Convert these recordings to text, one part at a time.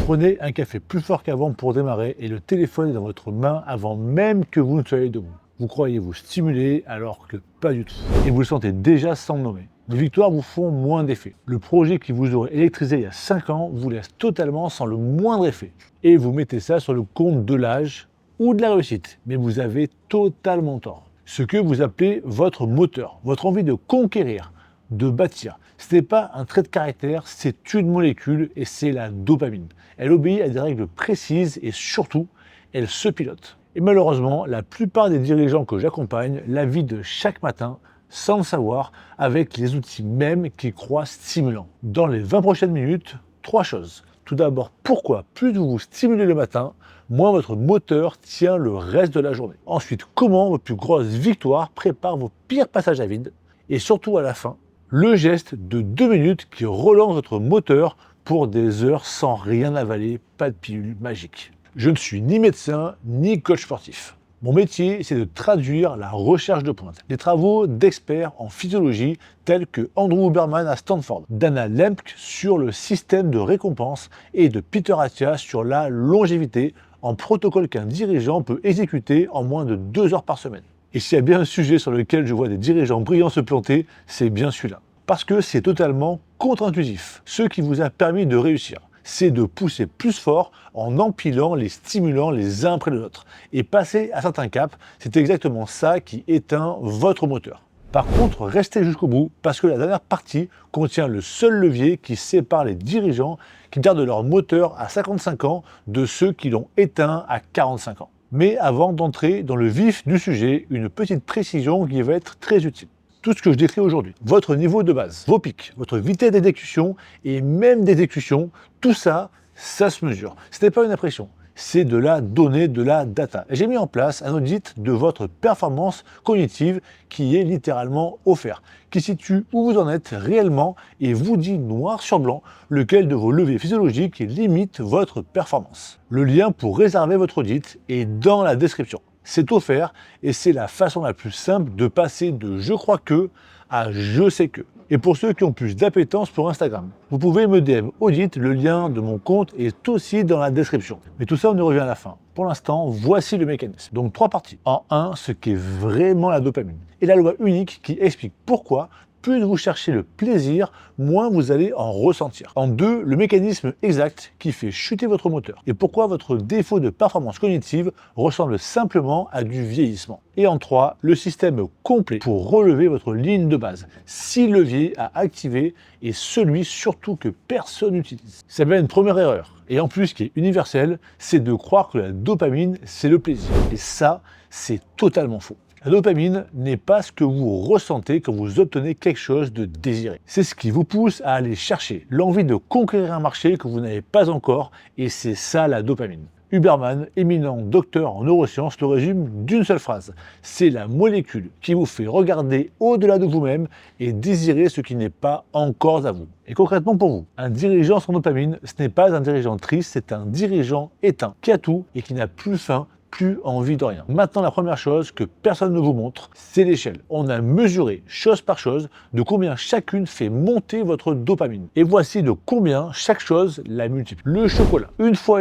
prenez un café plus fort qu'avant pour démarrer et le téléphone est dans votre main avant même que vous ne soyez debout. Vous croyez vous stimuler alors que pas du tout. Et vous le sentez déjà sans le nommer. Les victoires vous font moins d'effet. Le projet qui vous aurait électrisé il y a 5 ans vous laisse totalement sans le moindre effet. Et vous mettez ça sur le compte de l'âge ou de la réussite. Mais vous avez totalement tort. Ce que vous appelez votre moteur, votre envie de conquérir, de bâtir. Ce n'est pas un trait de caractère, c'est une molécule et c'est la dopamine. Elle obéit à des règles précises et surtout, elle se pilote. Et malheureusement, la plupart des dirigeants que j'accompagne la vident chaque matin, sans le savoir, avec les outils même qu'ils croient stimulants. Dans les 20 prochaines minutes, 3 choses. Tout d'abord, pourquoi plus vous vous stimulez le matin, moins votre moteur tient le reste de la journée. Ensuite, comment vos plus grosses victoires préparent vos pires passages à vide. Et surtout à la fin, le geste de 2 minutes qui relance votre moteur pour des heures sans rien avaler, pas de pilule magique. Je ne suis ni médecin, ni coach sportif. Mon métier, c'est de traduire la recherche de pointe, les travaux d'experts en physiologie tels que Andrew Huberman à Stanford, Dana Lemke sur le système de récompense et de Peter Attia sur la longévité en protocole qu'un dirigeant peut exécuter en moins de 2 heures par semaine. Et s'il y a bien un sujet sur lequel je vois des dirigeants brillants se planter, c'est bien celui-là. Parce que c'est totalement contre-intuitif. Ce qui vous a permis de réussir, c'est de pousser plus fort en empilant les stimulants les uns après les autres. Et passer à certains caps, c'est exactement ça qui éteint votre moteur. Par contre, restez jusqu'au bout parce que la dernière partie contient le seul levier qui sépare les dirigeants qui gardent leur moteur à 55 ans de ceux qui l'ont éteint à 45 ans. Mais avant d'entrer dans le vif du sujet, une petite précision qui va être très utile. Tout ce que je décris aujourd'hui, votre niveau de base, vos pics, votre vitesse d'exécution et même d'exécution, tout ça, ça se mesure. Ce n'est pas une impression, c'est de la donnée, de la data. J'ai mis en place un audit de votre performance cognitive qui est littéralement offert, qui situe où vous en êtes réellement et vous dit noir sur blanc lequel de vos leviers physiologiques limite votre performance. Le lien pour réserver votre audit est dans la description. C'est offert et c'est la façon la plus simple de passer de je crois que à je sais que. Et pour ceux qui ont plus d'appétence pour Instagram, vous pouvez me DM audit, le lien de mon compte est aussi dans la description. Mais tout ça, on y revient à la fin. Pour l'instant, voici le mécanisme. Donc 3 parties. En 1, ce qu'est vraiment la dopamine. Et la loi unique qui explique pourquoi plus vous cherchez le plaisir, moins vous allez en ressentir. En 2, le mécanisme exact qui fait chuter votre moteur. Et pourquoi votre défaut de performance cognitive ressemble simplement à du vieillissement. Et en 3, le système complet pour relever votre ligne de base. 6 leviers à activer et celui surtout que personne n'utilise. C'est bien une première erreur. Et en plus, qui est universel, c'est de croire que la dopamine, c'est le plaisir. Et ça, c'est totalement faux. La dopamine n'est pas ce que vous ressentez quand vous obtenez quelque chose de désiré. C'est ce qui vous pousse à aller chercher l'envie de conquérir un marché que vous n'avez pas encore, et c'est ça la dopamine. Huberman, éminent docteur en neurosciences, le résume d'une seule phrase. C'est la molécule qui vous fait regarder au-delà de vous-même et désirer ce qui n'est pas encore à vous. Et concrètement pour vous, un dirigeant sans dopamine, ce n'est pas un dirigeant triste, c'est un dirigeant éteint, qui a tout et qui n'a plus faim, plus envie de rien. Maintenant, la première chose que personne ne vous montre, c'est l'échelle. On a mesuré, chose par chose, de combien chacune fait monter votre dopamine. Et voici de combien chaque chose la multiplie. Le chocolat, 1,5 fois.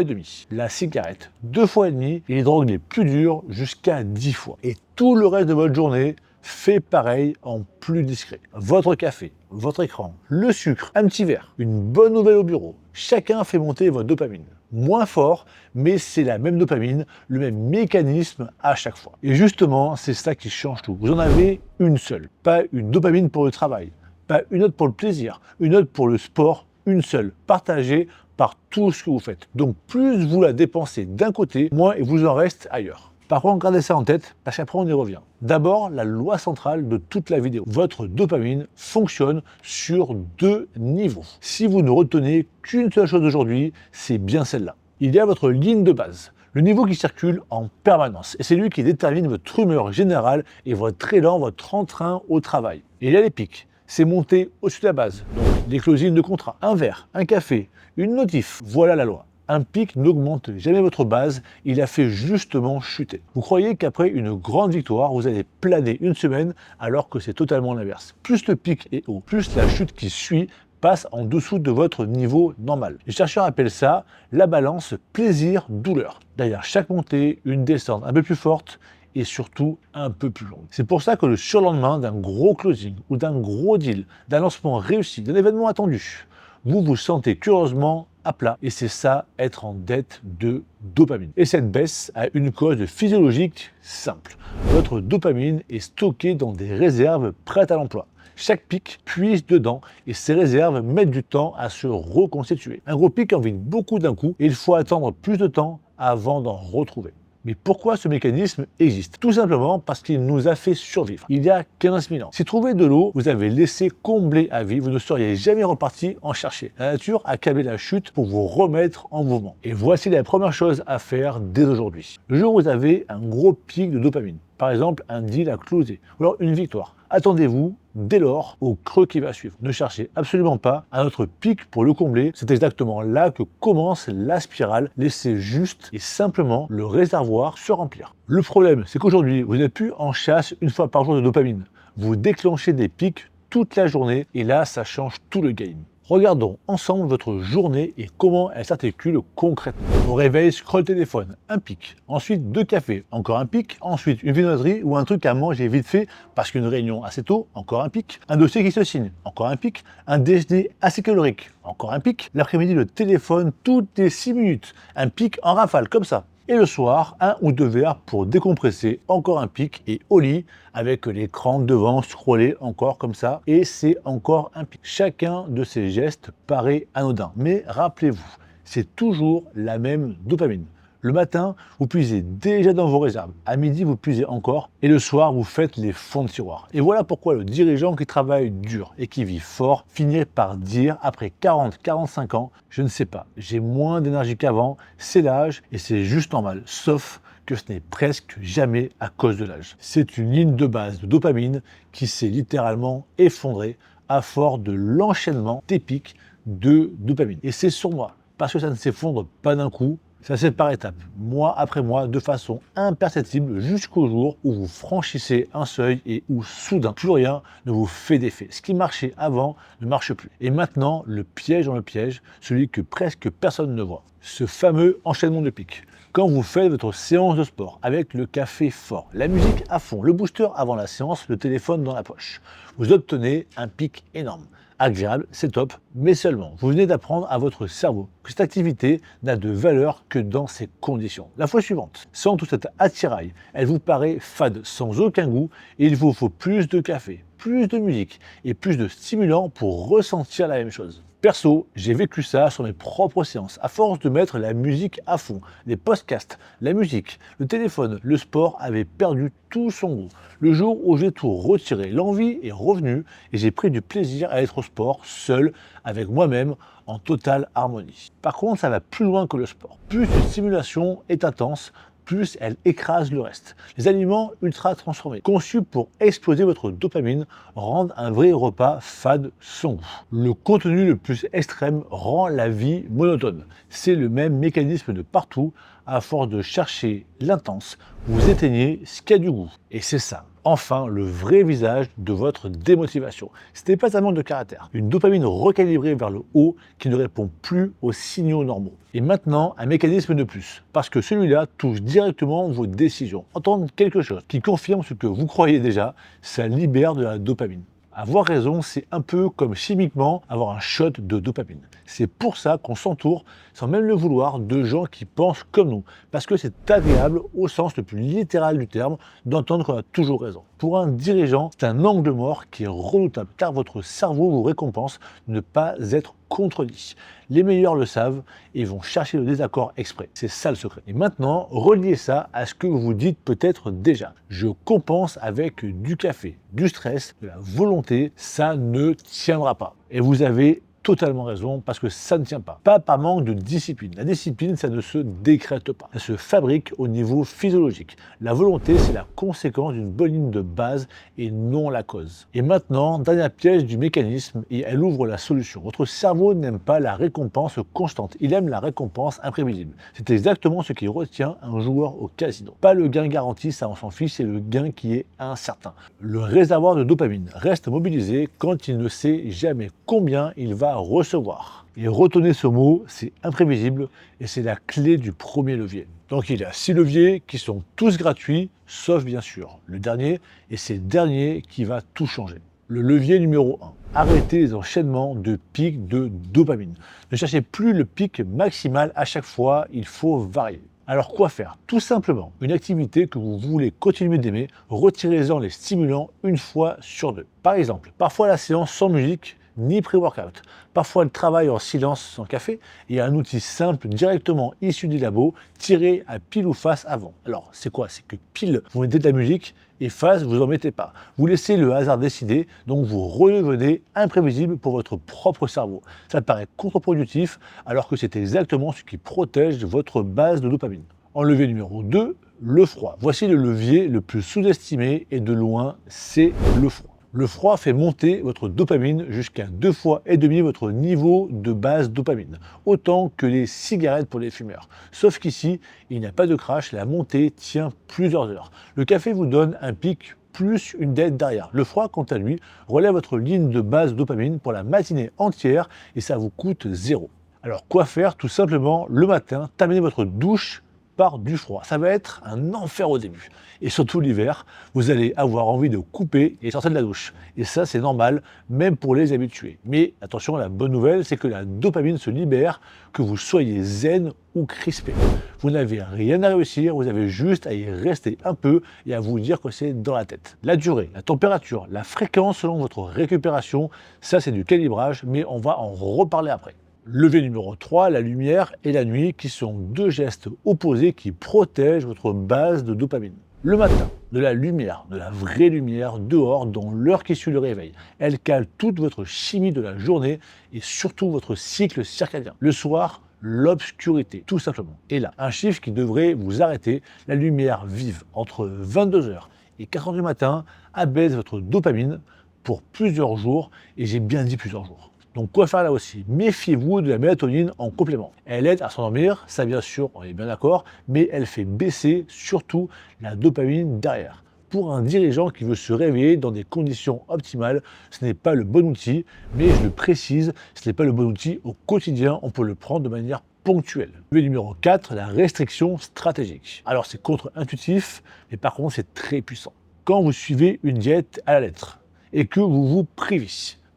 La cigarette, 2,5 fois. Et les drogues les plus dures, jusqu'à 10 fois. Et tout le reste de votre journée fait pareil en plus discret. Votre café, votre écran, le sucre, un petit verre, une bonne nouvelle au bureau. Chacun fait monter votre dopamine. Moins fort, mais c'est la même dopamine, le même mécanisme à chaque fois. Et justement, c'est ça qui change tout. Vous en avez une seule. Pas une dopamine pour le travail, pas une autre pour le plaisir, une autre pour le sport, une seule, partagée par tout ce que vous faites. Donc plus vous la dépensez d'un côté, moins il vous en reste ailleurs. Par contre, gardez ça en tête, parce qu'après on y revient. D'abord, la loi centrale de toute la vidéo. Votre dopamine fonctionne sur 2 niveaux. Si vous ne retenez qu'une seule chose aujourd'hui, c'est bien celle-là. Il y a votre ligne de base, le niveau qui circule en permanence. Et c'est lui qui détermine votre humeur générale et votre élan, votre entrain au travail. Et il y a les pics. C'est monter au-dessus de la base. Donc, des closings de contrat, un verre, un café, une notif. Voilà la loi. Un pic n'augmente jamais votre base, il a fait justement chuter. Vous croyez qu'après une grande victoire, vous allez planer une semaine alors que c'est totalement l'inverse. Plus le pic est haut, plus la chute qui suit passe en dessous de votre niveau normal. Les chercheurs appellent ça la balance plaisir-douleur. Derrière chaque montée, une descente un peu plus forte et surtout un peu plus longue. C'est pour ça que le surlendemain d'un gros closing ou d'un gros deal, d'un lancement réussi, d'un événement attendu, vous vous sentez curieusement à plat. Et c'est ça, être en dette de dopamine. Et cette baisse a une cause physiologique simple. Votre dopamine est stockée dans des réserves prêtes à l'emploi. Chaque pic puise dedans et ces réserves mettent du temps à se reconstituer. Un gros pic en vide beaucoup d'un coup et il faut attendre plus de temps avant d'en retrouver. Mais pourquoi ce mécanisme existe? Tout simplement parce qu'il nous a fait survivre il y a 15 000 ans. Si trouver de l'eau vous avez laissé combler à vie, vous ne seriez jamais reparti en chercher. La nature a câblé la chute pour vous remettre en mouvement. Et voici la première chose à faire dès aujourd'hui. Le jour où vous avez un gros pic de dopamine, par exemple un deal à closer, ou alors une victoire, attendez-vous dès lors au creux qui va suivre. Ne cherchez absolument pas un autre pic pour le combler. C'est exactement là que commence la spirale. Laissez juste et simplement le réservoir se remplir. Le problème, c'est qu'aujourd'hui, vous n'êtes plus en chasse une fois par jour de dopamine. Vous déclenchez des pics toute la journée et là, ça change tout le game. Regardons ensemble votre journée et comment elle s'articule concrètement. Au réveil, scroll téléphone, un pic. Ensuite, 2 cafés, encore un pic. Ensuite, une viennoiserie ou un truc à manger vite fait parce qu'une réunion assez tôt, encore un pic. Un dossier qui se signe, encore un pic. Un déjeuner assez calorique, encore un pic. L'après-midi, le téléphone toutes les 6 minutes. Un pic en rafale, comme ça. Et le soir, 1 ou 2 verres pour décompresser, encore un pic, et au lit, avec l'écran devant, scroller encore comme ça, et c'est encore un pic. Chacun de ces gestes paraît anodin, mais rappelez-vous, c'est toujours la même dopamine. Le matin, vous puisez déjà dans vos réserves. À midi, vous puisez encore. Et le soir, vous faites les fonds de tiroir. Et voilà pourquoi le dirigeant qui travaille dur et qui vit fort finit par dire, après 40-45 ans, je ne sais pas, j'ai moins d'énergie qu'avant, c'est l'âge et c'est juste normal. Sauf que ce n'est presque jamais à cause de l'âge. C'est une ligne de base de dopamine qui s'est littéralement effondrée à force de l'enchaînement des pics de dopamine. Et c'est sur moi, parce que ça ne s'effondre pas d'un coup. Ça se fait par étapes, mois après mois, de façon imperceptible, jusqu'au jour où vous franchissez un seuil et où soudain, plus rien ne vous fait d'effet. Ce qui marchait avant ne marche plus. Et maintenant, le piège dans le piège, celui que presque personne ne voit. Ce fameux enchaînement de pics. Quand vous faites votre séance de sport avec le café fort, la musique à fond, le booster avant la séance, le téléphone dans la poche, vous obtenez un pic énorme. Agréable, c'est top, mais seulement. Vous venez d'apprendre à votre cerveau que cette activité n'a de valeur que dans ces conditions. La fois suivante, sans tout cet attirail, elle vous paraît fade, sans aucun goût, et il vous faut plus de café, plus de musique et plus de stimulants pour ressentir la même chose. Perso, j'ai vécu ça sur mes propres séances, à force de mettre la musique à fond, les podcasts, la musique, le téléphone, le sport avait perdu tout son goût. Le jour où j'ai tout retiré, l'envie est revenue et j'ai pris du plaisir à être au sport, seul, avec moi-même, en totale harmonie. Par contre, ça va plus loin que le sport. Plus une stimulation est intense, plus elle écrase le reste. Les aliments ultra transformés, conçus pour exploser votre dopamine, rendent un vrai repas fade sans goût. Le contenu le plus extrême rend la vie monotone. C'est le même mécanisme de partout. À force de chercher l'intense, vous éteignez ce qui a du goût. Et c'est ça, enfin, le vrai visage de votre démotivation. Ce n'est pas un manque de caractère. Une dopamine recalibrée vers le haut qui ne répond plus aux signaux normaux. Et maintenant, un mécanisme de plus, parce que celui-là touche directement vos décisions. Entendre quelque chose qui confirme ce que vous croyez déjà, ça libère de la dopamine. Avoir raison, c'est un peu comme chimiquement avoir un shot de dopamine. C'est pour ça qu'on s'entoure, sans même le vouloir, de gens qui pensent comme nous. Parce que c'est agréable, au sens le plus littéral du terme, d'entendre qu'on a toujours raison. Pour un dirigeant, c'est un angle mort qui est redoutable, car votre cerveau vous récompense de ne pas être contredit. Les meilleurs le savent et vont chercher le désaccord exprès. C'est ça le secret. Et maintenant, reliez ça à ce que vous vous dites peut-être déjà. Je compense avec du café, du stress, de la volonté, ça ne tiendra pas. Et vous avez totalement raison parce que ça ne tient pas. Pas par manque de discipline. La discipline, ça ne se décrète pas. Ça se fabrique au niveau physiologique. La volonté, c'est la conséquence d'une bonne ligne de base et non la cause. Et maintenant, dernier piège du mécanisme et elle ouvre la solution. Votre cerveau n'aime pas la récompense constante. Il aime la récompense imprévisible. C'est exactement ce qui retient un joueur au casino. Pas le gain garanti, ça on s'en fiche, c'est le gain qui est incertain. Le réservoir de dopamine reste mobilisé quand il ne sait jamais combien il va recevoir. Et retenez ce mot, c'est imprévisible et c'est la clé du premier levier. Donc il y a 6 leviers qui sont tous gratuits, sauf bien sûr le dernier, et c'est le dernier qui va tout changer. Le levier numéro 1, arrêtez les enchaînements de pics de dopamine. Ne cherchez plus le pic maximal à chaque fois, il faut varier. Alors quoi faire? Tout simplement, une activité que vous voulez continuer d'aimer, retirez-en les stimulants une fois sur deux. Par exemple, parfois la séance sans musique, ni pré-workout. Parfois le travail en silence sans café et un outil simple directement issu des labos tiré à pile ou face avant. Alors c'est quoi? C'est que pile vous mettez de la musique et face vous en mettez pas. Vous laissez le hasard décider, donc vous redevenez imprévisible pour votre propre cerveau. Ça paraît contre-productif alors que c'est exactement ce qui protège votre base de dopamine. En levier numéro 2, le froid. Voici le levier le plus sous-estimé et de loin, c'est le froid. Le froid fait monter votre dopamine jusqu'à 2,5 fois votre niveau de base dopamine, autant que les cigarettes pour les fumeurs. Sauf qu'ici, il n'y a pas de crash, la montée tient plusieurs heures. Le café vous donne un pic plus une dette derrière. Le froid, quant à lui, relève votre ligne de base dopamine pour la matinée entière et ça vous coûte 0. Alors quoi faire? Tout simplement, le matin, terminez votre douche par du froid. Ça va être un enfer au début. Et surtout l'hiver, vous allez avoir envie de couper et sortir de la douche. Et ça, c'est normal, même pour les habitués. Mais attention, la bonne nouvelle, c'est que la dopamine se libère, que vous soyez zen ou crispé. Vous n'avez rien à réussir, vous avez juste à y rester un peu et à vous dire que c'est dans la tête. La durée, la température, la fréquence selon votre récupération, ça c'est du calibrage, mais on va en reparler après. Levier numéro 3, la lumière et la nuit, qui sont deux gestes opposés qui protègent votre base de dopamine. Le matin, de la lumière, de la vraie lumière, dehors, dans l'heure qui suit le réveil. Elle cale toute votre chimie de la journée et surtout votre cycle circadien. Le soir, l'obscurité, tout simplement. Et là, un chiffre qui devrait vous arrêter, la lumière vive entre 22h et 4h du matin abaisse votre dopamine pour plusieurs jours, et j'ai bien dit plusieurs jours. Donc quoi faire là aussi? Méfiez-vous de la mélatonine en complément. Elle aide à s'endormir, ça bien sûr, on est bien d'accord, mais elle fait baisser surtout la dopamine derrière. Pour un dirigeant qui veut se réveiller dans des conditions optimales, ce n'est pas le bon outil, mais je le précise, ce n'est pas le bon outil au quotidien, on peut le prendre de manière ponctuelle. Le numéro 4, la restriction stratégique. Alors c'est contre-intuitif, mais par contre c'est très puissant. Quand vous suivez une diète à la lettre et que vous vous privez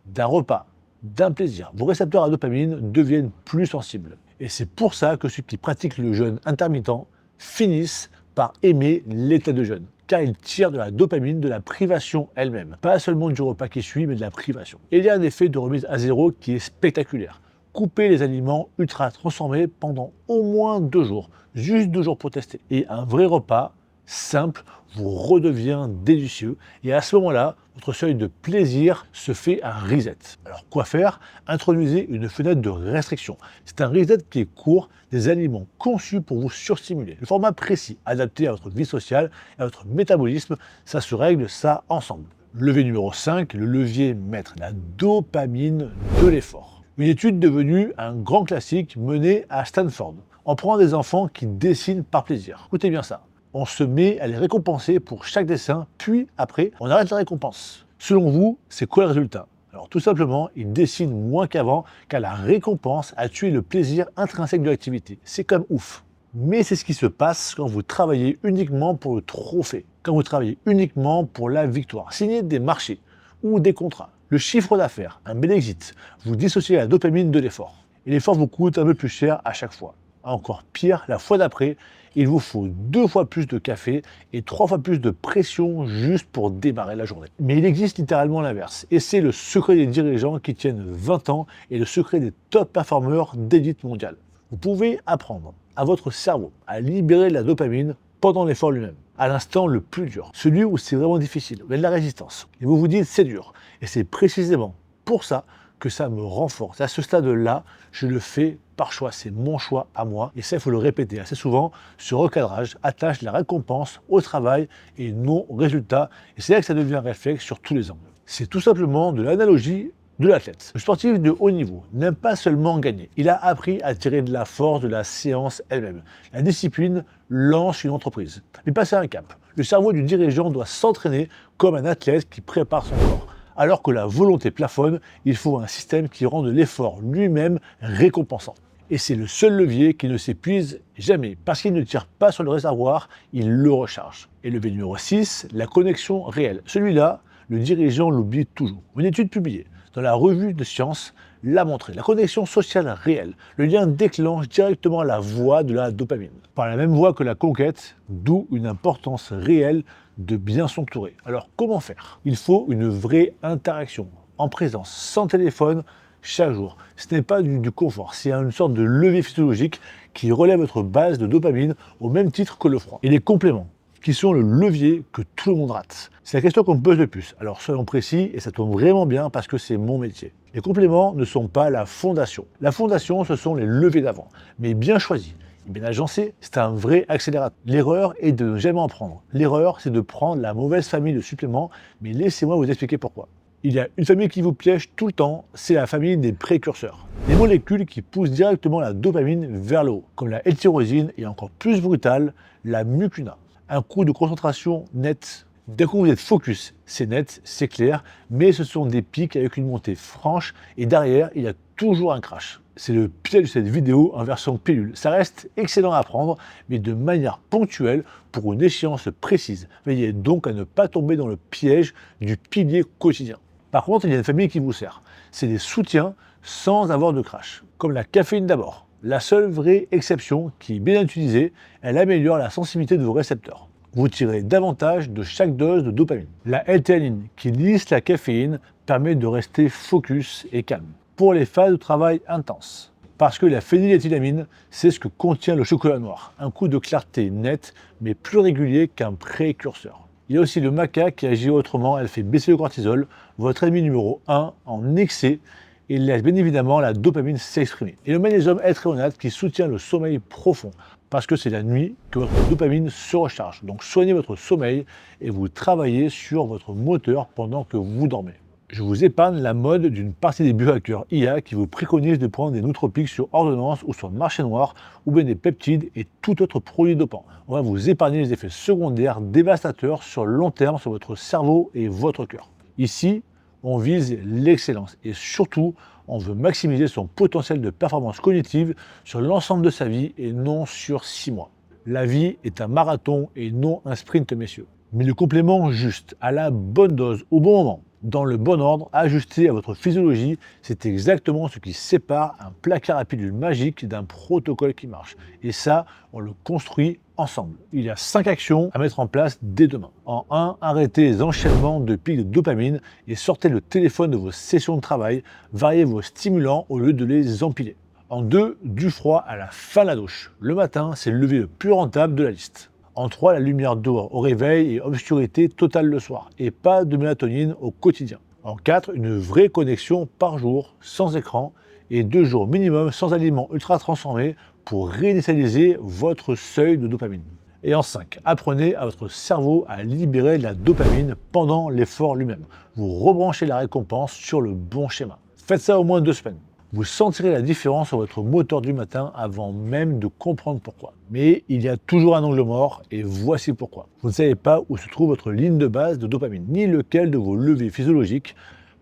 d'un repas, d'un plaisir, vos récepteurs à dopamine deviennent plus sensibles. Et c'est pour ça que ceux qui pratiquent le jeûne intermittent finissent par aimer l'état de jeûne, car ils tirent de la dopamine de la privation elle-même. Pas seulement du repas qui suit, mais de la privation. Et il y a un effet de remise à zéro qui est spectaculaire. Coupez les aliments ultra transformés pendant au moins 2 jours, juste 2 jours pour tester. Et un vrai repas simple vous redevient délicieux et à ce moment-là, votre seuil de plaisir se fait un reset. Alors quoi faire? Introduisez une fenêtre de restriction. C'est un reset qui est court, des aliments conçus pour vous surstimuler. Le format précis, adapté à votre vie sociale et à votre métabolisme, ça se règle ça ensemble. Levier numéro 5, le levier maître, la dopamine de l'effort. Une étude devenue un grand classique menée à Stanford. On prend des enfants qui dessinent par plaisir. Écoutez bien ça. On se met à les récompenser pour chaque dessin, puis après, on arrête la récompense. Selon vous, c'est quoi le résultat? Alors tout simplement, ils dessinent moins qu'avant, car la récompense a tué le plaisir intrinsèque de l'activité. C'est comme ouf. Mais c'est ce qui se passe quand vous travaillez uniquement pour le trophée, quand vous travaillez uniquement pour la victoire. Signez des marchés ou des contrats. Le chiffre d'affaires, un bel exit, vous dissociez la dopamine de l'effort. Et l'effort vous coûte un peu plus cher à chaque fois. Encore pire, la fois d'après, il vous faut 2 fois plus de café et 3 fois plus de pression juste pour démarrer la journée. Mais il existe littéralement l'inverse, et c'est le secret des dirigeants qui tiennent 20 ans et le secret des top performeurs d'élite mondiale. Vous pouvez apprendre à votre cerveau à libérer de la dopamine pendant l'effort lui-même, à l'instant le plus dur, celui où c'est vraiment difficile, où il y a de la résistance. Et vous vous dites c'est dur, et c'est précisément pour ça que ça me renforce. À ce stade-là, je le fais par choix, c'est mon choix à moi. Et ça, il faut le répéter assez souvent. Ce recadrage attache la récompense au travail et non au résultat. Et c'est là que ça devient un réflexe sur tous les angles. C'est tout simplement de l'analogie de l'athlète. Le sportif de haut niveau n'aime pas seulement gagner, il a appris à tirer de la force de la séance elle-même. La discipline lance une entreprise. Mais passer un cap, le cerveau du dirigeant doit s'entraîner comme un athlète qui prépare son corps. Alors que la volonté plafonne, il faut un système qui rende l'effort lui-même récompensant. Et c'est le seul levier qui ne s'épuise jamais, parce qu'il ne tire pas sur le réservoir, il le recharge. Et levier numéro 6, la connexion réelle. Celui-là, le dirigeant l'oublie toujours. Une étude publiée dans la revue de sciences l'a montré. La connexion sociale réelle, le lien déclenche directement la voie de la dopamine. Par la même voie que la conquête, d'où une importance réelle de bien s'entourer. Alors comment faire? Il faut une vraie interaction, en présence, sans téléphone, chaque jour. Ce n'est pas du confort, c'est une sorte de levier physiologique qui relève votre base de dopamine au même titre que le froid. Et les compléments, qui sont le levier que tout le monde rate. C'est la question qu'on me pose le plus. Alors soyons précis, et ça tombe vraiment bien parce que c'est mon métier. Les compléments ne sont pas la fondation. La fondation, ce sont les leviers d'avant, mais bien choisis. Et bien agencé, c'est un vrai accélérateur. L'erreur est de ne jamais en prendre. L'erreur, c'est de prendre la mauvaise famille de suppléments, mais laissez-moi vous expliquer pourquoi. Il y a une famille qui vous piège tout le temps, c'est la famille des précurseurs. Des molécules qui poussent directement la dopamine vers le haut, comme la L-tyrosine et encore plus brutale, la mucuna. Un coup de concentration net. D'un coup, vous êtes focus, c'est net, c'est clair, mais ce sont des pics avec une montée franche et derrière, il y a toujours un crash. C'est le piège de cette vidéo en version pilule. Ça reste excellent à prendre, mais de manière ponctuelle pour une échéance précise. Veillez donc à ne pas tomber dans le piège du pilier quotidien. Par contre, il y a une famille qui vous sert. C'est des soutiens sans avoir de crash, comme la caféine d'abord. La seule vraie exception qui est bien utilisée, elle améliore la sensibilité de vos récepteurs. Vous tirez davantage de chaque dose de dopamine. La L-théanine, qui lisse la caféine, permet de rester focus et calme. Pour les phases de travail intenses, parce que la phényléthylamine, c'est ce que contient le chocolat noir. Un coup de clarté net, mais plus régulier qu'un précurseur. Il y a aussi le maca qui agit autrement, elle fait baisser le cortisol, votre ennemi numéro 1 en excès, et laisse bien évidemment la dopamine s'exprimer. Et le magnésium L-thréonate qui soutient le sommeil profond, parce que c'est la nuit que votre dopamine se recharge. Donc soignez votre sommeil et vous travaillez sur votre moteur pendant que vous dormez. Je vous épargne la mode d'une partie des biohackers IA qui vous préconisent de prendre des nootropiques sur ordonnance ou sur le marché noir, ou bien des peptides et tout autre produit dopant. On va vous épargner les effets secondaires dévastateurs sur le long terme sur votre cerveau et votre cœur. Ici, on vise l'excellence et surtout, on veut maximiser son potentiel de performance cognitive sur l'ensemble de sa vie et non sur 6 mois. La vie est un marathon et non un sprint, messieurs. Mais le complément juste, à la bonne dose, au bon moment, dans le bon ordre, ajusté à votre physiologie, c'est exactement ce qui sépare un placard à pilule magique d'un protocole qui marche. Et ça, on le construit ensemble. Il y a 5 actions à mettre en place dès demain. En 1, arrêtez les enchaînements de pics de dopamine et sortez le téléphone de vos sessions de travail, variez vos stimulants au lieu de les empiler. En 2, du froid à la fin de la douche. Le matin, c'est le levier le plus rentable de la liste. En 3, la lumière dehors au réveil et obscurité totale le soir. Et pas de mélatonine au quotidien. En 4, une vraie connexion par jour, sans écran, et 2 jours minimum sans aliments ultra transformés pour réinitialiser votre seuil de dopamine. Et en 5, apprenez à votre cerveau à libérer de la dopamine pendant l'effort lui-même. Vous rebranchez la récompense sur le bon schéma. Faites ça au moins 2 semaines. Vous sentirez la différence sur votre moteur du matin avant même de comprendre pourquoi. Mais il y a toujours un angle mort et voici pourquoi. Vous ne savez pas où se trouve votre ligne de base de dopamine, ni lequel de vos leviers physiologiques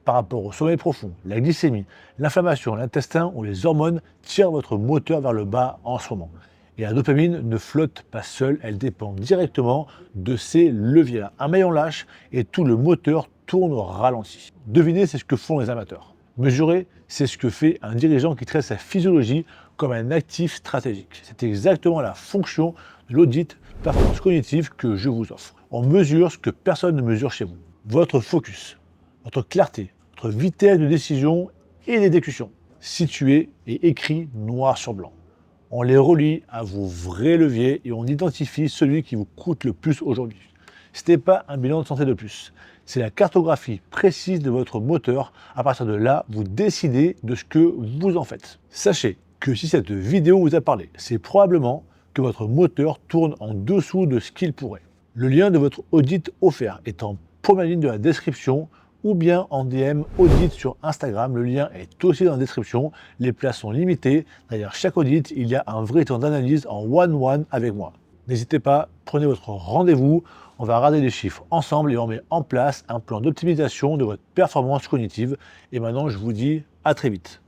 par rapport au sommeil profond, la glycémie, l'inflammation, l'intestin ou les hormones tirent votre moteur vers le bas en ce moment. Et la dopamine ne flotte pas seule, elle dépend directement de ces leviers-là. Un maillon lâche et tout le moteur tourne au ralenti. Devinez, c'est ce que font les amateurs. Mesurer, c'est ce que fait un dirigeant qui traite sa physiologie comme un actif stratégique. C'est exactement la fonction de l'audit de performance cognitive que je vous offre. On mesure ce que personne ne mesure chez vous. Votre focus, votre clarté, votre vitesse de décision et d'exécution, situés et écrits noir sur blanc. On les relie à vos vrais leviers et on identifie celui qui vous coûte le plus aujourd'hui. Ce n'est pas un bilan de santé de plus, c'est la cartographie précise de votre moteur. À partir de là, vous décidez de ce que vous en faites. Sachez que si cette vidéo vous a parlé, c'est probablement que votre moteur tourne en dessous de ce qu'il pourrait. Le lien de votre audit offert est en première ligne de la description ou bien en DM audit sur Instagram. Le lien est aussi dans la description. Les places sont limitées. Derrière chaque audit, il y a un vrai temps d'analyse en one-one avec moi. N'hésitez pas, prenez votre rendez-vous. On va regarder les chiffres ensemble et on met en place un plan d'optimisation de votre performance cognitive. Et maintenant, je vous dis à très vite.